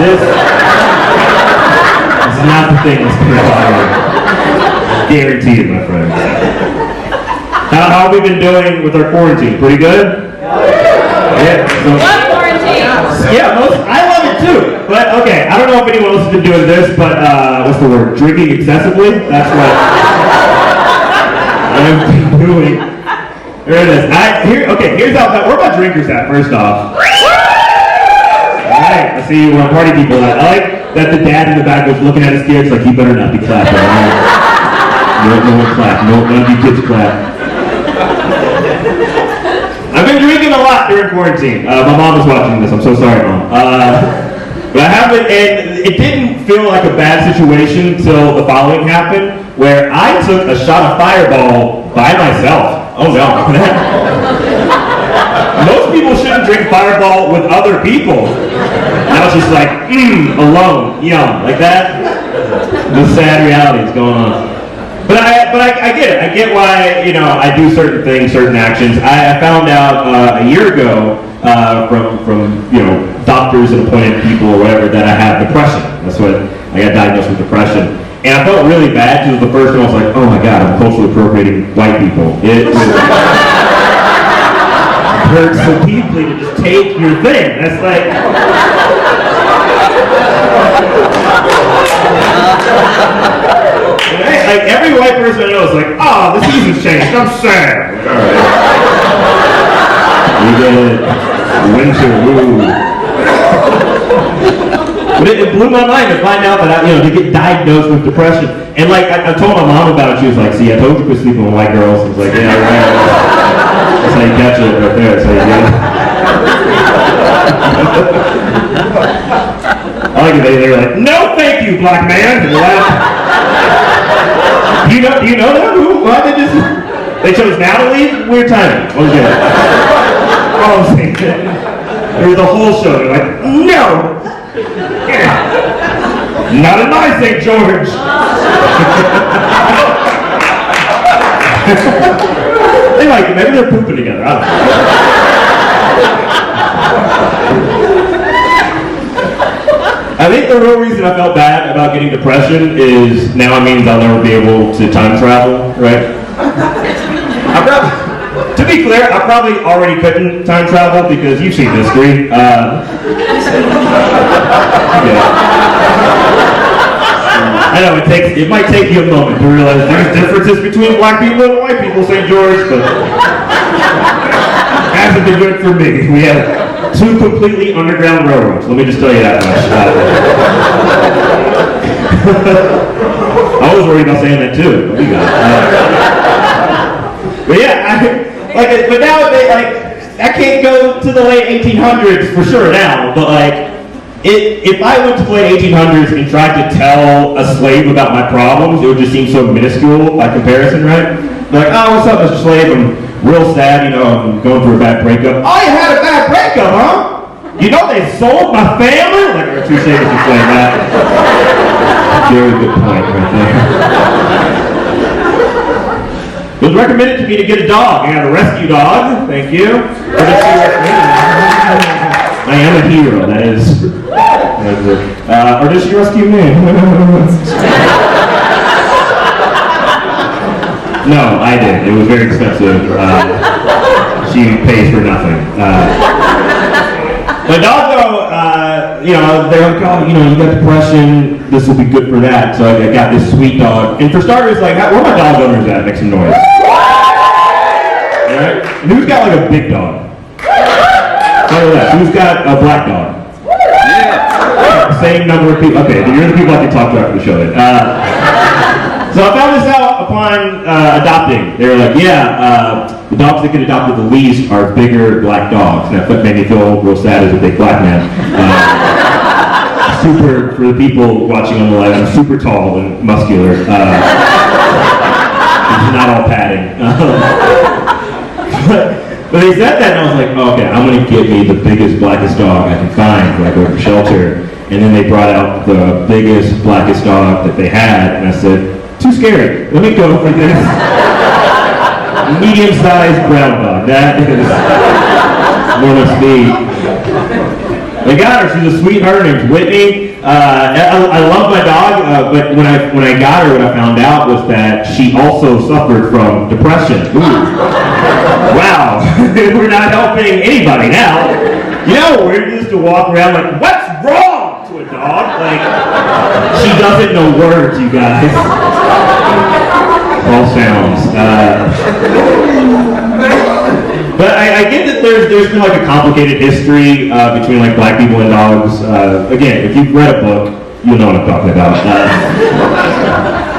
This is not the thing that's going to follow. Guaranteed, my friends. How have we been doing with our quarantine? Pretty good? Yeah. Love quarantine. Yeah, I love it too. But okay, I don't know if anyone else has been doing this, but what's the word? Drinking excessively? That's what I've been doing. There it is. Here's how where are my drinkers at, first off? Alright, I see we're party people. I like that the dad in the back was looking at his kids like, you better not be clapping. No one clap. None of you kids clap. I've been drinking a lot during quarantine. My mom is watching this. I'm so sorry, Mom. But I haven't, and it didn't feel like a bad situation until the following happened, where I took a shot of Fireball by myself. Oh no. Most people shouldn't drink Fireball with other people. I was just like, alone, yum, like that. The sad reality is going on. But I get it. I get why, I do certain things, certain actions. I found out a year ago from doctors and appointed people or whatever that I have depression. That's what I got diagnosed with, depression. And I felt really bad because the first time I was like, oh my God, I'm culturally appropriating white people. It hurts so deeply to just take your thing. That's like. Like every white person I know is like, oh, the season's changed, I'm sad. Alright. We get it. Winter, woo. But it blew my mind to find out that to get diagnosed with depression. And like I told my mom about it, she was like, see, I told you to quit sleeping with white girls. I was like, yeah, right. That's how you catch it right there. That's how you get it. I like it. They're like, no, thank you, black man. Do you know them? Why they chose now to leave? Weird timing. Okay. Oh, there was a whole show. They're like, no. Yeah. Not in my St. George. They like it. Maybe they're pooping together. I don't know. I think the real reason I felt bad about getting depression is now it means I'll never be able to time travel, right? To be clear, I probably already couldn't time travel because you've seen history. I know it might take you a moment to realize there's differences between black people and white people, St. George, but hasn't been good for me. We have 2 completely underground railroads. Let me just tell you that much. I was worried about saying that too. But we got it. But yeah, but now I can't go to the late 1800s for sure now. But if I went to the late 1800s and tried to tell a slave about my problems, it would just seem so minuscule by comparison, right? Like, oh, what's up, Mr. Slave? I'm real sad, I'm going through a bad breakup. Oh, you had a bad breakup, huh? You know they sold my family? Like, there are 2 seconds to explain that. Very good point right there. It was recommended to me to get a dog. I got a rescue dog. Thank you. I am a hero, that is. Or does she rescue me? No, I did. It was very expensive. She pays for nothing. My dog, though, they're like, oh, you got depression. This will be good for that. So I got this sweet dog. And for starters, where are my dog owners at? Make some noise. All right. And who's got a big dog? Who's got a black dog? Yeah. Same number of people. Okay, you're the people I can talk to after the show then. So I found this out upon adopting. They were like, the dogs that get adopted the least are bigger black dogs. And that made me feel real sad as a big black man. For the people watching on the live, I'm super tall and muscular. It's not all padding. But they said that, and I was like, oh, okay, I'm going to get me the biggest, blackest dog I can find when I go to shelter. And then they brought out the biggest, blackest dog that they had, and I said, too scary. Let me go for this medium-sized brown dog. That is more my speed. They got her. She's a sweetheart. Her name's Whitney. I love my dog, but when I got her, what I found out was that she also suffered from depression. Ooh. Wow, we're not helping anybody now. You know, we're just to walk around like, what's wrong to a dog? Like, she doesn't know words, you guys. All sounds. But I get that there's been like a complicated history between like black people and dogs. Again, if you've read a book, you'll know what I'm talking about.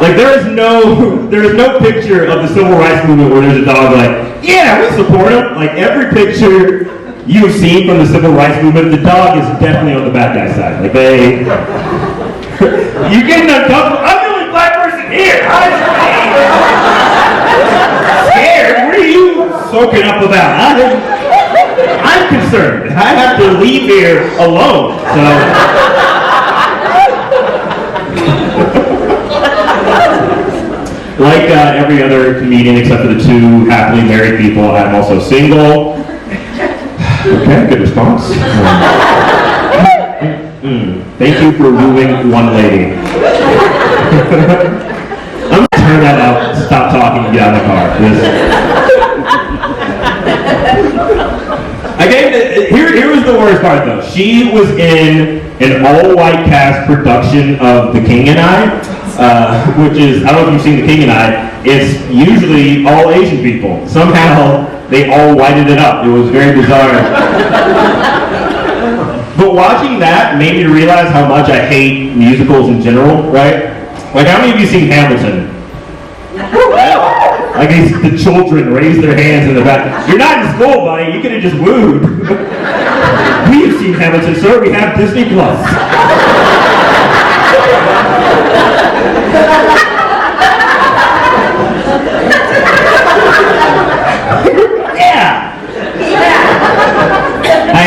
Like there is no picture of the civil rights movement where there's a dog like, yeah, we support him. Like every picture you've seen from the civil rights movement, the dog is definitely on the bad guy's side. Like you're getting uncomfortable. I'm the only black person here. Scared? What are you soaking up about? I'm concerned. I have to leave here alone. So. Like every other comedian except for the two happily married people, I'm also single. Okay, good response. Thank you for wooing one lady. I'm gonna turn that out, stop talking, and get out of the car. Here was the worst part though. She was in an all-white cast production of The King and I, which is, I don't know if you've seen The King and I, it's usually all Asian people. Somehow, they all whited it up. It was very bizarre. But watching that made me realize how much I hate musicals in general, right? Like, how many of you seen Hamilton? Like, the children raise their hands in the back. You're not in school, buddy. You could have just wooed. We've seen Hamilton, sir. We have Disney Plus. Yeah. I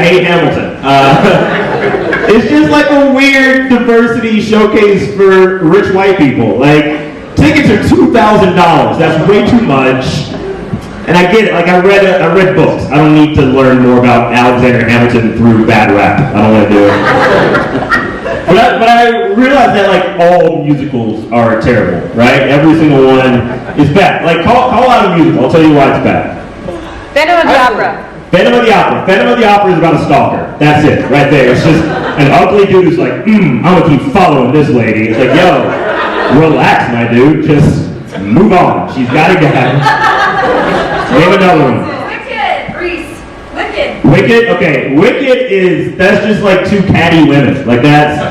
hate Hamilton. It's just like a weird diversity showcase for rich white people. Like, tickets are $2,000. That's way too much. And I get it. Like I read books. I don't need to learn more about Alexander Hamilton through bad rap. I don't want to do it. But I realized that like all musicals are terrible, right? Every single one is bad. Like call out a musical. I'll tell you why it's bad. Phantom of the Opera. Phantom of the Opera. Phantom of the Opera is about a stalker. That's it, right there. It's just an ugly dude who's like, I'm gonna keep following this lady. It's like, yo, relax, my dude. Just move on. She's got a guy. Name another one. Wicked. Grease. Wicked. Wicked? Okay. Wicked that's just like two catty women. Like that's,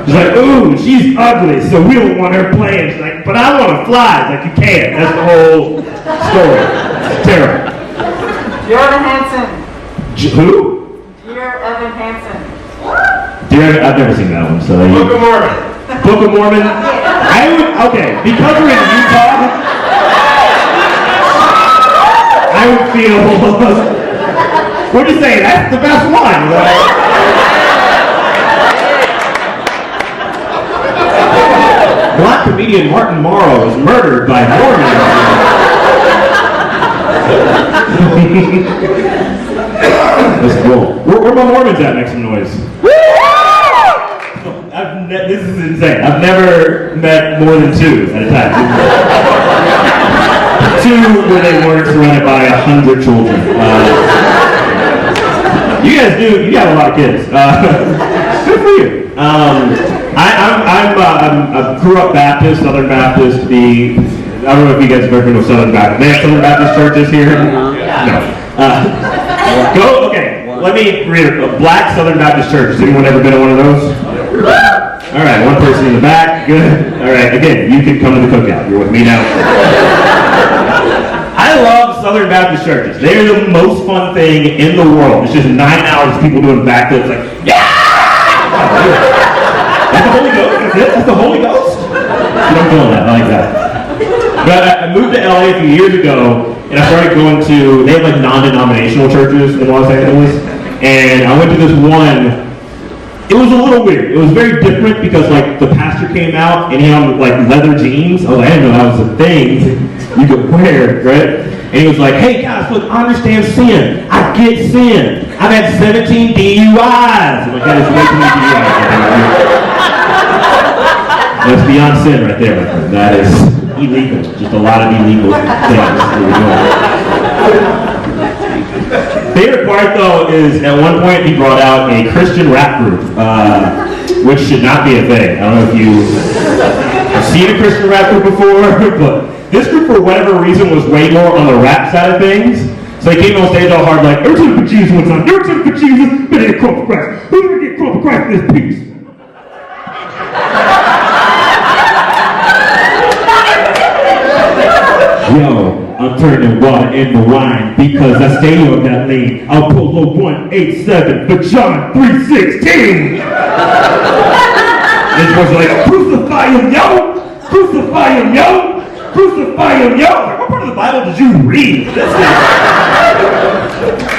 it's like, ooh, she's ugly, so we don't want her playing. She's like, but I want to fly. It's like, you can't. That's the whole story. It's terrible. Dear Evan Hansen. Who? Dear Evan Hansen. I've never seen that one. So Book of Mormon. Book of Mormon. Okay, because we're in Utah, I would feel. We're just saying that's the best one. Right? Black comedian Martin Morrow was murdered by Mormons. That's cool. Where my Mormons at? Make some noise. This is insane. I've never met more than two at a time. Two where they weren't surrounded by 100 children. You guys do. You got a lot of kids. Good for you. I grew up Baptist, Southern Baptist. I don't know if you guys have ever been to Southern Baptist. They have Southern Baptist churches here. No. Okay. Let me read it. A black Southern Baptist church. Has anyone ever been to one of those? All right, one person in the back. Good. All right, again, you can come to the cookout. You're with me now. I love Southern Baptist churches. They're the most fun thing in the world. It's just 9 hours of people doing backflips like, yeah! That's the Holy Ghost? That's it? That's the Holy Ghost? I'm doing that. I like that. But I moved to LA a few years ago, and I started going to, they have like non-denominational churches in Los Angeles, and I went to this one. It was a little weird. It was very different because like the pastor came out and he had like leather jeans. I was like, I didn't know that was a thing you could wear, right? And he was like, hey guys, look, I understand sin. I get sin. I've had 17 DUIs. I'm like, that is way too many DUIs. That's beyond sin right there, my friend. That is illegal. Just a lot of illegal things that we're doing. Favorite part though is at one point he brought out a Christian rap group, which should not be a thing. I don't know if you have seen a Christian rap group before, but this group for whatever reason was way more on the rap side of things. So they came on stage all hard like, every time for Jesus one time, every time for Jesus, better get caught for Christ. Who's gonna get caught for Christ in this piece? Yo, I'm turning water into wine because I stay on that lane. I'll pull a 187 for John 3:16. This was like, crucify him, yo! Crucify him, yo! Crucify him, yo! Like, what part of the Bible did you read? This is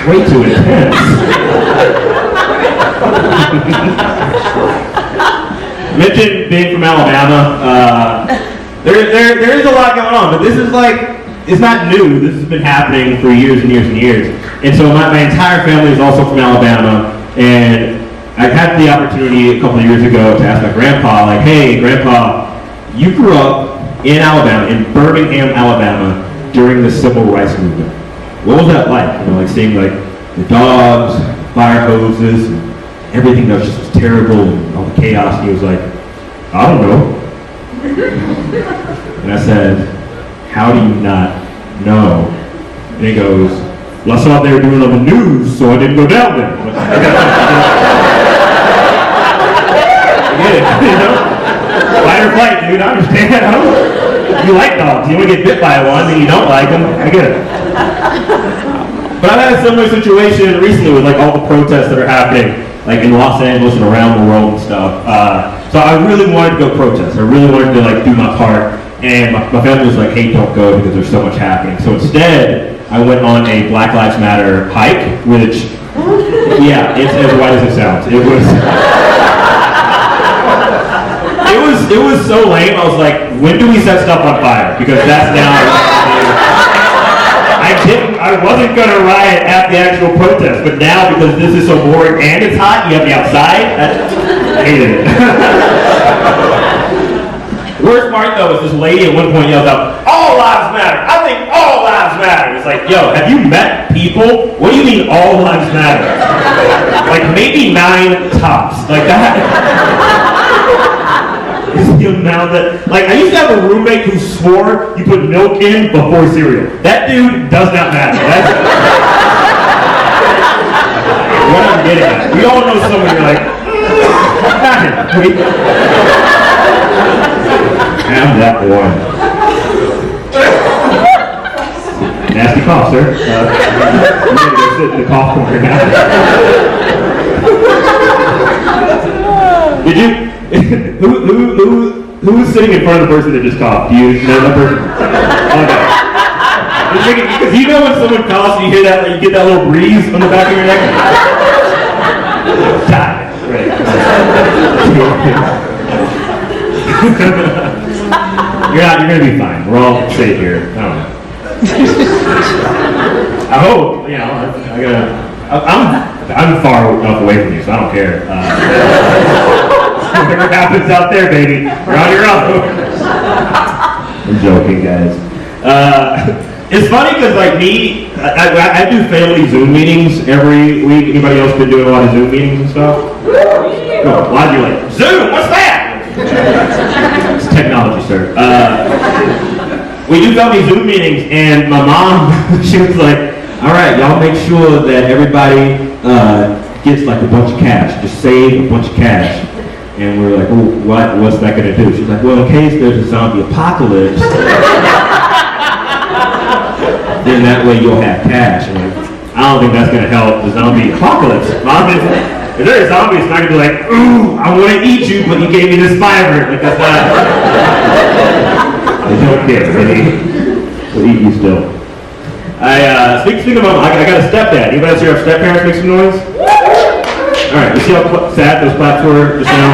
way too intense. Mentioned being from Alabama. There is a lot going on, but this is like, it's not new. This has been happening for years and years and years. And so my entire family is also from Alabama, and I had the opportunity a couple of years ago to ask my grandpa, like, hey, grandpa, you grew up in Alabama, in Birmingham, Alabama, during the Civil Rights Movement. What was that like? You know, like seeing like the dogs, fire hoses, and everything that was just terrible, and all the chaos. And he was like, I don't know. And I said, how do you not know? And he goes, well, I saw what they were doing on the news, so I didn't go down there. I get it, you know? Fight or flight, dude, I understand. You like dogs, you want to get bit by one, and you don't like them, I get it. But I've had a similar situation recently with like all the protests that are happening, like in Los Angeles and around the world and stuff. So I really wanted to go protest. I really wanted to like do my part. And my family was like, hey, don't go because there's so much happening. So instead, I went on a Black Lives Matter hike, which, yeah, it's as white as it sounds. It was so lame. I was like, when do we set stuff on fire? Because that's now. I wasn't gonna riot at the actual protest, but now because this is so boring and it's hot, you have me outside. I hated it. Worst part though is this lady at one point yells out, all lives matter. I think all lives matter. It's like, yo, have you met people? What do you mean all lives matter? Like maybe 9 tops. Like that. Is the amount that, like I used to have a roommate who swore you put milk in before cereal. That dude does not matter. That's what I'm getting at. We all know someone you're like, I'm that one. Nasty cough, sir. You're gonna go sit in the cough corner now. Did you? Who was sitting in front of the person that just coughed? Do you know that person? Okay. Because you know when someone coughs, you hear that, like, you get that little breeze on the back of your neck. Right. You're gonna be fine. We're all safe here. I don't know. I hope, you know, I'm far enough away from you, so I don't care. Whatever happens out there, baby, you're on your own. I'm joking, guys. It's funny because, like me, I do family Zoom meetings every week. Anybody else been doing a lot of Zoom meetings and stuff? No, a lot of you are like, Zoom, what's that? It's technology, sir. We do family Zoom meetings, and my mom, she was like, all right, y'all make sure that everybody gets like a bunch of cash. Just save a bunch of cash. And we're like, oh, what's that going to do? She's like, well, in case there's a zombie apocalypse, then that way you'll have cash. And like, I don't think that's going to help the zombie apocalypse. Mom is, if there's a zombie, it's not going to be like, ooh, I want to eat you, but you gave me this fiber. Like, that's not. They don't care. They'll eat you still. Speaking of mom, I got a stepdad. Anybody else here have step-parents? Make some noise? All right, you see how sad those claps were just now?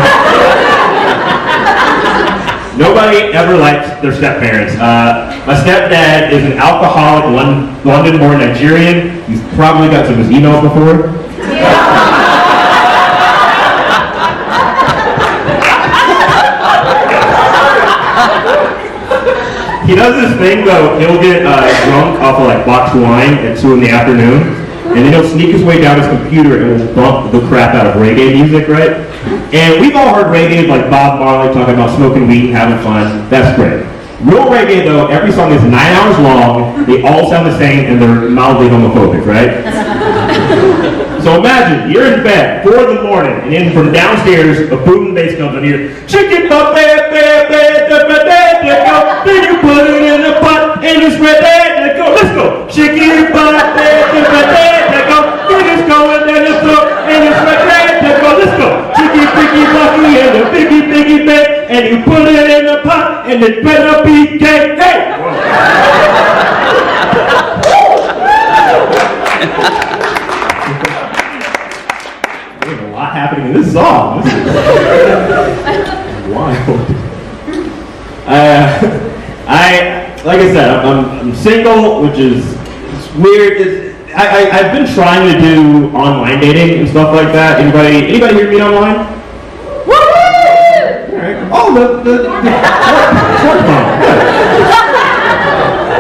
Nobody ever liked their step-parents. My stepdad is an alcoholic, London-born Nigerian. He's probably got some of his emails before. He does this thing though, he'll get drunk off of like boxed wine at 2 in the afternoon, and then he'll sneak his way down his computer and will bump the crap out of reggae music, right? And we've all heard reggae like Bob Marley talking about smoking weed and having fun. That's great. Real reggae though, every song is 9 hours long, they all sound the same, and they're mildly homophobic, right? So imagine, you're in bed, 4 in the morning, and then from downstairs, a boom and bass comes on here. Chicken butt, then you put it in the pot, and it's ready to go. Let's go. Chicken butt, then go. Then it's going, then it's go, and it's ready to go. Let's go. Chicky, picky, bucky, and the biggie, bag, and you put it in the pot, and it better be gay. Hey! There's a lot happening in this song. This is wild. Like I said, I'm single, which is weird. I've been trying to do online dating and stuff like that. Anybody here meet online? Woo! Right. Oh, the smartphone.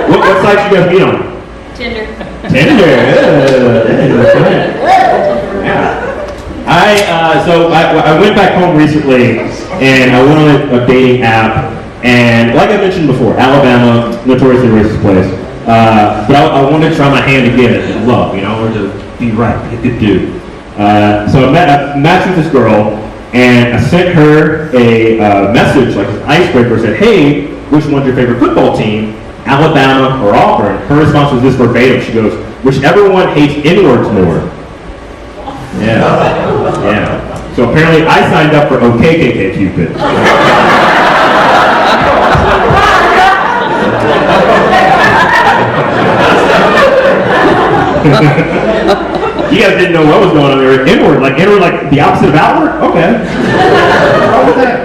Good. What sites you guys meet on? Tinder. Yeah. I went back home recently, and I went on a dating app, and like I mentioned before, Alabama, notoriously racist place. But I wanted to try my hand again at love, or to be right, be a good dude. So I matched with this girl, and I sent her a message, like an icebreaker, said, hey, which one's your favorite football team, Alabama or Auburn? Her response was this verbatim. She goes, whichever one hates N-words more. Yeah. So apparently I signed up for OKKK Cupid. You guys didn't know what was going on there. Inward, like the opposite of outward? Okay. What's wrong with that?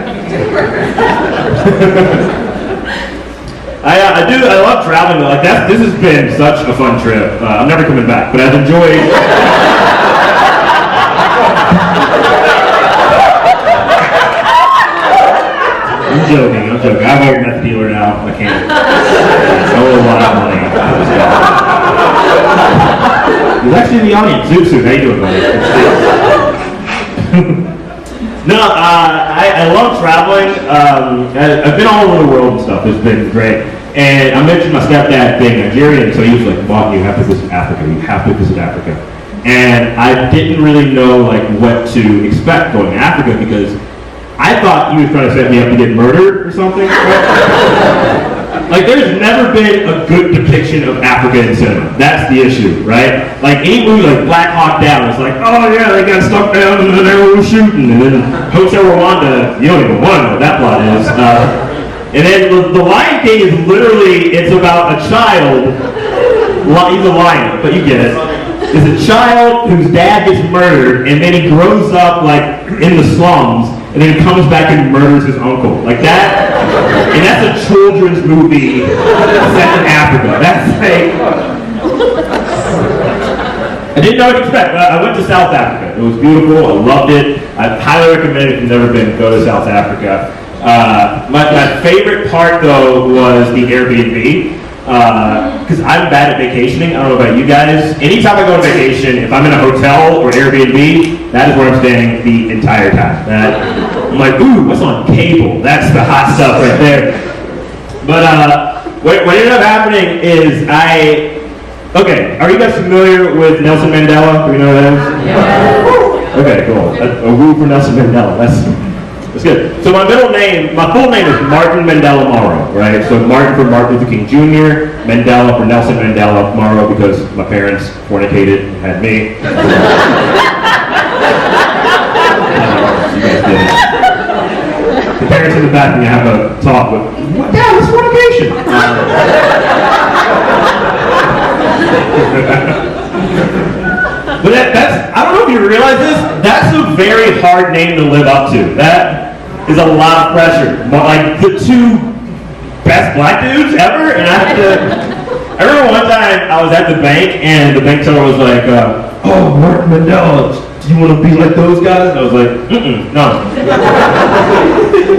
I love traveling. Like this has been such a fun trip. I'm never coming back, but I've enjoyed. I'm joking. I'm a meth dealer now. I can't. I owe a lot of money. He's actually in the audience. Zoop, how you doing, buddy? No, I love traveling. I've been all over the world and stuff. It's been great. And I mentioned my stepdad being Nigerian, so he was like, "Bob, you have to visit Africa. You have to visit Africa." And I didn't really know like what to expect going to Africa because I thought he was trying to set me up to get murdered or something. Right? Like, there's never been a good depiction of Africa in cinema. That's the issue, right? Like, any movie like Black Hawk Down, it's like, oh yeah, they got stuck down and then they were shooting. And then Hotel Rwanda, you don't even want to know what that plot is. And then the Lion King is literally, it's about a child. He's a lion, but you get it. It's a child whose dad gets murdered, and then he grows up, like, in the slums, and then he comes back and murders his uncle. Like that, and that's a children's movie set in Africa. That's like, I didn't know what to expect. I went to South Africa. It was beautiful. I loved it. I highly recommend it if you've never been, go to South Africa. My favorite part, though, was the Airbnb. Because I'm bad at vacationing. I don't know about you guys. Anytime I go on vacation, if I'm in a hotel or Airbnb, that is where I'm staying the entire time. I'm like, ooh, what's on cable? That's the hot stuff right there. But what ended up happening is okay, are you guys familiar with Nelson Mandela? Do we know who that is? Yeah. Okay, cool. A woo for Nelson Mandela. That's good. So my full name is Martin Mandela Morrow, right? So Martin for Martin Luther King Jr., Mandela for Nelson Mandela Morrow because my parents fornicated and had me. You guys did it. The parents in the back can have a talk with, what? Yeah, it's fornication. But that's, I don't know if you realize this, that's a very hard name to live up to. is a lot of pressure. Like the two best black dudes ever, and I remember one time I was at the bank and the bank teller was like, "Oh, Mark Mandela, do you want to be like those guys?" And I was like, no.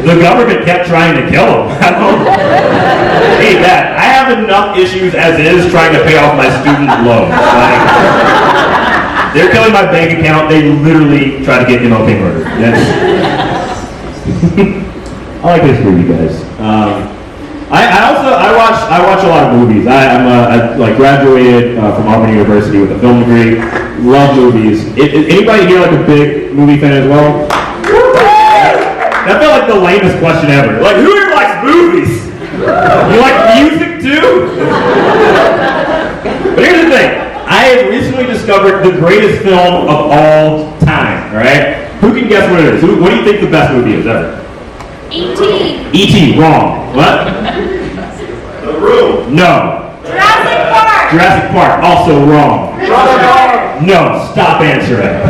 The government kept trying to kill him. I don't hate that. I have enough issues as is trying to pay off my student loan. Like, they're killing my bank account. They literally try to get MLK murdered. I like this movie, guys. I watch a lot of movies. I graduated from Auburn University with a film degree. Love movies. Anybody here like a big movie fan as well? That felt like the lamest question ever. Like, who here likes movies? You like music too? But here's the thing. I have recently discovered the greatest film of all time. All right? Who can guess what it is? What do you think the best movie is ever? E.T. E.T. Wrong. What? The Room. No. Jurassic Park. Jurassic Park. Also wrong. No. Stop answering.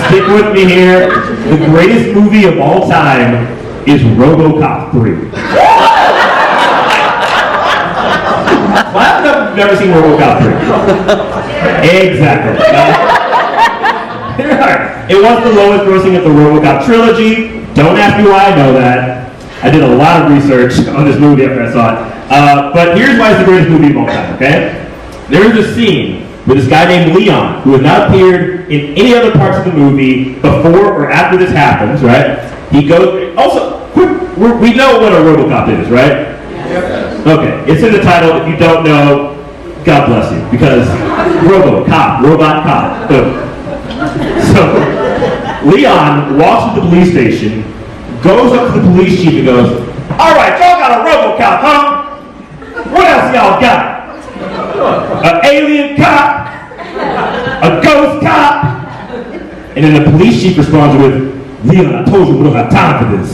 Stick with me here. The greatest movie of all time is RoboCop 3. Well, I've never seen RoboCop 3. Exactly. It was the lowest grossing of the RoboCop trilogy. Don't ask me why I know that. I did a lot of research on this movie after I saw it. But here's why it's the greatest movie of all time, okay? There is a scene with this guy named Leon, who has not appeared in any other parts of the movie before or after this happens, right? He goes, also, we know what a RoboCop is, right? Okay, it's in the title. If you don't know, God bless you, because RoboCop, robot cop, boom. So, Leon walks to the police station, goes up to the police chief and goes, "All right, y'all got a RoboCop, huh? What else y'all got? An alien cop? A ghost cop?" And then the police chief responds with, "Leon, I told you we don't have time for this."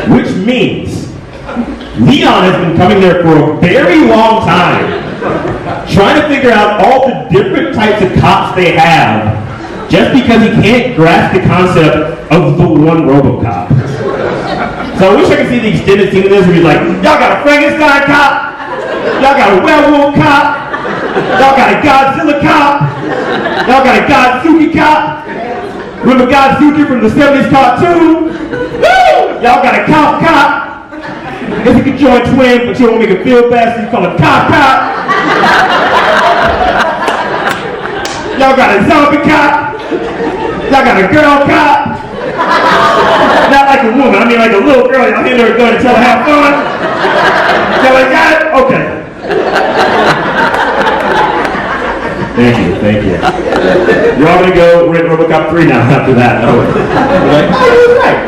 Which means Leon has been coming there for a very long time, trying to figure out all the different types of cops they have, just because he can't grasp the concept of the one RoboCop. So I wish I could see the extended scene of this where he's like, "Y'all got a Frankenstein cop? Y'all got a werewolf cop? Y'all got a Godzilla cop? Y'all got a Godzuki cop? Remember Godzuki from the 70s cartoon? Woo! Y'all got a cop? Guess you can join twins, but you don't make it feel bad, so you call it cop. Y'all got a zombie cop? Y'all got a girl cop? Not like a woman, I mean like a little girl. Y'all hit her a gun and tell her have fun? Y'all like that? Okay. Thank you. You're all gonna go rent RoboCop 3 now after that. No. You're like, oh, you're right.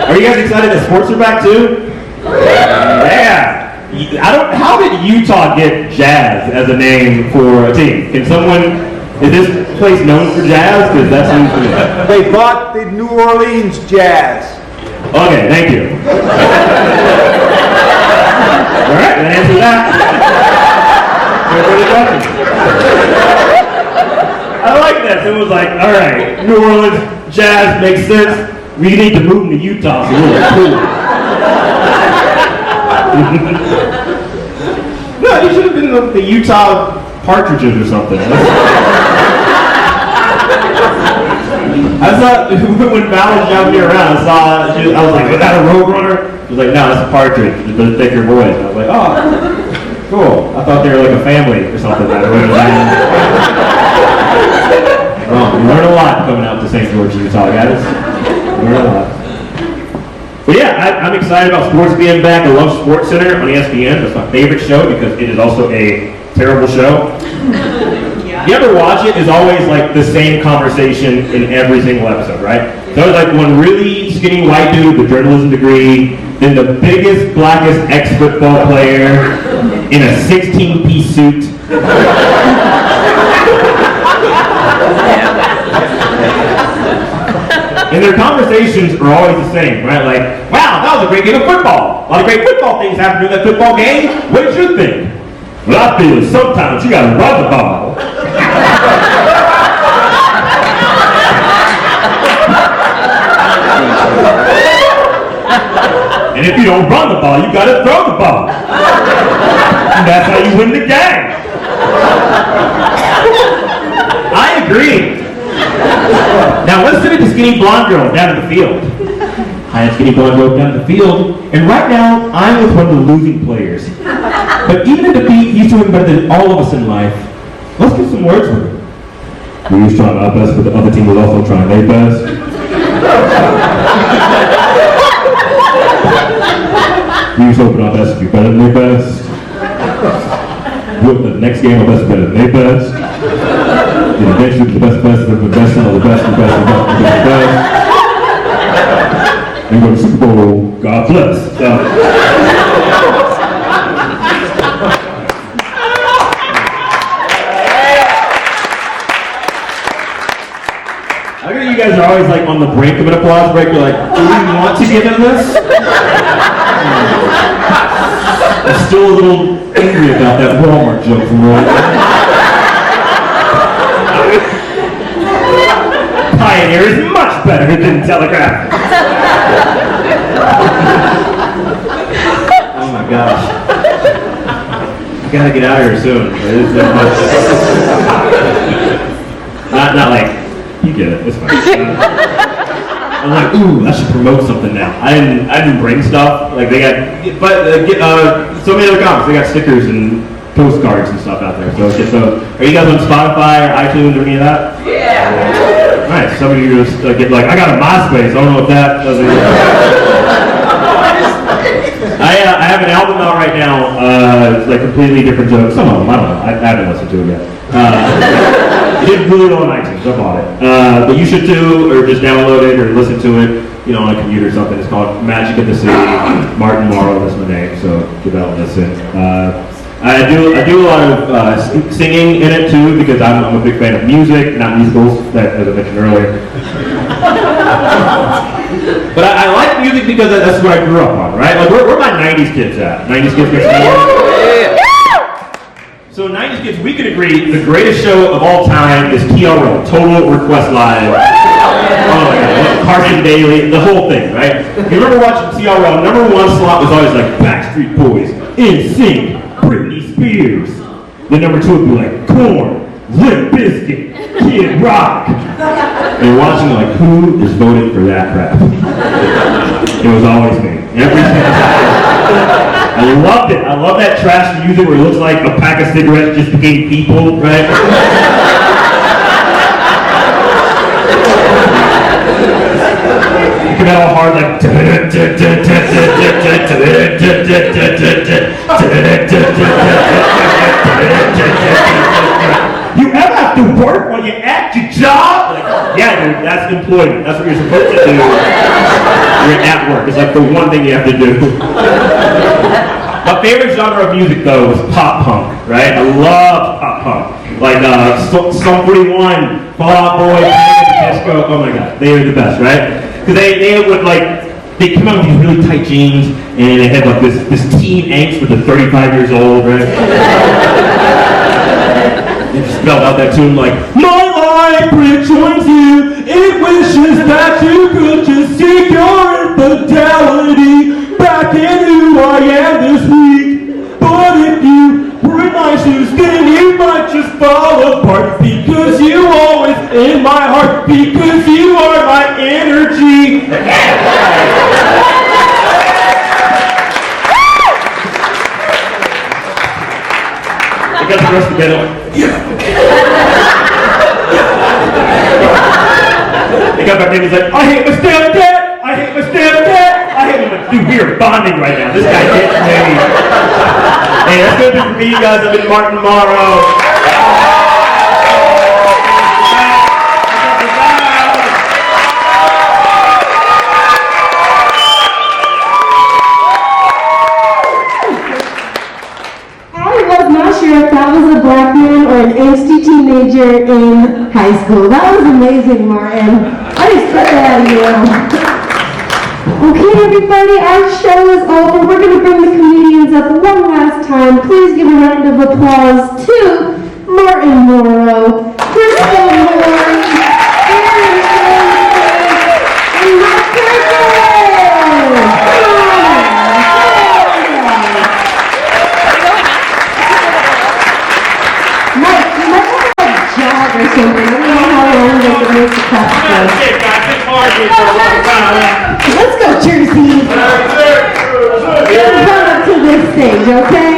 Are you guys excited that sports are back too? Yeah. How did Utah get Jazz as a name for a team? Is this place known for jazz? Because that's usually They bought the New Orleans Jazz. Okay, thank you. All right, that answers that. I like that. So it was like, all right, New Orleans Jazz makes sense. We need to move them to Utah, so we're cool. No, you should have been the Utah Partridges or something. I saw, when Val was driving me around, I was like, "Is that a Roadrunner?" She was like, "No, that's a partridge, the thicker voice." And I was like, "Oh, cool." I thought they were like a family or something. Wrong. We learn a lot coming out to St. George, Utah, guys. We learn a lot. But yeah, I'm excited about sports being back. I love SportsCenter on ESPN. That's my favorite show because it is also a terrible show. You ever watch it? It's always like the same conversation in every single episode, right? So it's like one really skinny white dude with a journalism degree, then the biggest, blackest ex-football player in a 16-piece suit. And their conversations are always the same, right? Like, "Wow, that was a great game of football. A lot of great football things happened during that football game. What did you think?" "Well, I feel sometimes you gotta run the ball." you gotta throw the ball. And that's how you win the game. I agree. Now let's send it to skinny blonde girl down in the field. Hi, I'm skinny blonde girl down in the field, and right now I'm with one of the losing players. But even in defeat, he's doing better than all of us in life. Let's get some words with him. We was trying our best, but the other team was also trying their best. We was hoping our best to do better than their best. With the next game, our best better than their best. And eventually, the best of the best of the best of the best of the best of the best of the best. And go to the Super Bowl. God bless. I think you guys are always like on the brink of an applause break. You're like, do we want to give him this? I'm still a little angry about that Walmart joke from earlier. Pioneer is much better than Telegraph. Oh my gosh. I gotta get out of here soon. Not like, you get it, it's fine. I'm like, ooh, I should promote something now. I didn't bring stuff. Like they got, but so many other comics. They got stickers and postcards and stuff out there. So get those. Are you guys on Spotify or iTunes or any of that? Yeah. Nice. Some of you just get like, I got a MySpace. I don't know if that doesn't. I have an album out right now. It's like completely different jokes. Some of them, I don't know. I haven't listened to it yet. It did really well on iTunes. I bought it. But you should too, or just download it or listen to it, you know, on a computer or something. It's called Magic of the City. Martin Morrow, that's my name. So give that a listen. I do a lot of singing in it too because I'm a big fan of music, not musicals, as I mentioned earlier. But I like music because that's what I grew up on, right? Like where my 90s kids at? 90s kids next to me? So 90s kids, we can agree the greatest show of all time is Morrow, Total Request Live. Oh my God, Carson Daly, the whole thing, right? You remember watching Morrow? Number one slot was always like Backstreet Boys, NSYNC, Britney Spears. Then number two would be like Korn, Limp Bizkit, Kid Rock. And you're watching like, who is voting for that crap? It was always me. Every single time. I loved it. I love that trash music where it looks like a pack of cigarettes just became people, right? You come out all hard like you ever have to work while you at your job? Like, yeah, dude, that's employment. That's what you're supposed to do. You're at work. It's like the one thing you have to do. My favorite genre of music, though, was pop punk, right? I love pop punk. Like, Sum 41, Fall Out Boy, Panic at the Disco. Oh my God, they were the best, right? Because they would, like, they come out with these really tight jeans, and they had, like, this teen angst with the 35 years old, right? They just spelled out that tune like, my life rejoins you, it wishes that you could just seek your infidelity back in who I am this week. But if you were in my shoes, then you might just fall apart because you always in my heart, because you are my energy. I got the rest of the bed on. They got back in, he's like, I hate my stepdad! I hate my stepdad! I hate him. Like, dude, we are bonding right now. This guy gets me. Hey, that's good for me, you guys. I've been Martin Morrow. If that was a black man or an angsty teenager in high school. That was amazing, Martin. I expect that out of you. Okay, everybody, our show is over. We're going to bring the comedians up one last time. Please give a round of applause to Martin Morrow, Crystal Moore, Aaron and Matt Kirkland. something. I don't know how long they can make the cup go. Let's go, Jersey. Let's come up to this stage, okay?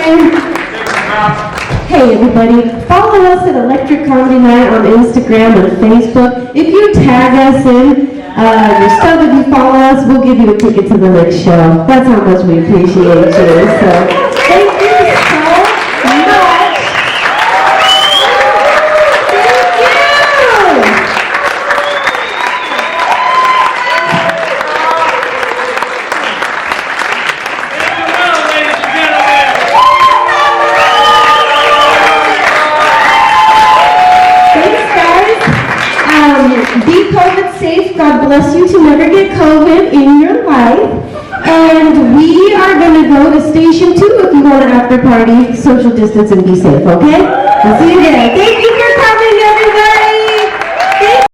Hey everybody, follow us at Electric Comedy Night on Instagram and Facebook. If you tag us in your stuff, if you follow us, we'll give you a ticket to the next show. That's how much we appreciate you. So thank you so much. Thank you. Be COVID safe. God bless you to never get COVID in your life. And we are going to go to Station 2 if you want an after party. Social distance and be safe, okay? We'll see you there. Thank you.